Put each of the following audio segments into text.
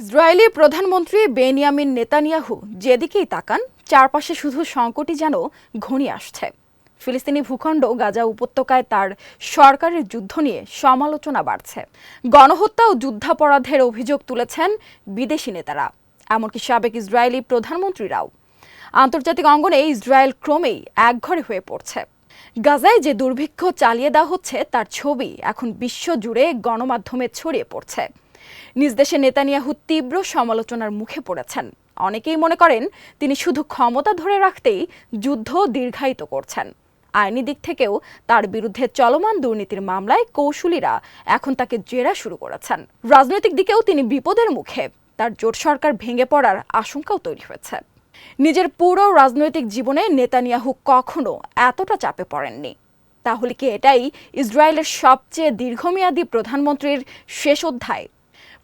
Israeli প্রধানমন্ত্রী Benjamin Netanyahu যেদিকেই তাকান চারপাশে শুধু সংকটই যেন ঘনিয়ে আসছে। ফিলিস্তিনি ভূখণ্ড গাজা উপত্যকায় তার সরকারের যুদ্ধ নিয়ে সমালোচনা বাড়ছে। গণহত্যা ও যুদ্ধাপরাধের অভিযোগ তুলেছেন বিদেশি নেতারা, এমনকি সাবেক ইসরায়েলি প্রধানমন্ত্রীরাও। আন্তর্জাতিক অঙ্গনে ইসরায়েল ক্রমেই একঘরে হয়ে পড়ছে। গাজায় যে দুর্ভিক্ষ চালিয়ে দেওয়া হচ্ছে তার ছবি এখন বিশ্বজুড়ে গণমাধ্যমে ছড়িয়ে পড়ছে। নিজ দেশে নেতানিয়াহু তীব্র সমালোচনার মুখে পড়েছেন। অনেকেই মনে করেন তিনি শুধু ক্ষমতা ধরে রাখতেই যুদ্ধ দীর্ঘায়িত করছেন। আইনি দিক থেকেও তার বিরুদ্ধে চলমান দুর্নীতির মামলায় কৌশলীরা এখন তাকে জেরা শুরু করেছেন। রাজনৈতিক দিকেও তিনি বিপদের মুখে। তার জোট সরকার ভেঙে পড়ার আশঙ্কাও তৈরি হয়েছে। নিজের পুরো রাজনৈতিক জীবনে নেতানিয়াহু কখনো এতটা চাপে পড়েননি। তাহলে কি এটাই ইসরায়েলের সবচেয়ে দীর্ঘমেয়াদী প্রধানমন্ত্রীর শেষ অধ্যায়?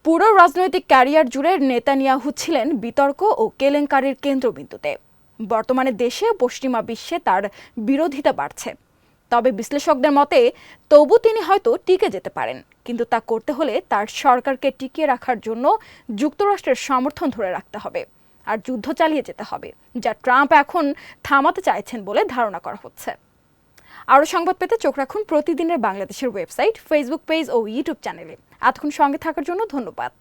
পুরো রাজনৈতিক ক্যারিয়ার জুড়ে নেতানিয়াহু ছিলেন বিতর্ক ও কেলেঙ্কারির কেন্দ্রবিন্দুতে। বর্তমানে দেশে পশ্চিমা বিশ্বে তার বিরোধিতা বাড়ছে। তবে বিশ্লেষকদের মতে তবু তিনি হয়তো টিকে যেতে পারেন, কিন্তু তা করতে হলে তার সরকারকে টিকিয়ে রাখার জন্য যুক্তরাষ্ট্রের সমর্থন ধরে রাখতে হবে আর যুদ্ধ চালিয়ে যেতে হবে, যা ট্রাম্প এখন থামাতে চাইছেন বলে ধারণা করা হচ্ছে। আরও সংবাদ পেতে চোখ রাখুন প্রতিদিনের বাংলাদেশের ওয়েবসাইট, ফেসবুক পেজ ও ইউটিউব চ্যানেলে। এতক্ষণ সঙ্গে থাকার জন্য ধন্যবাদ।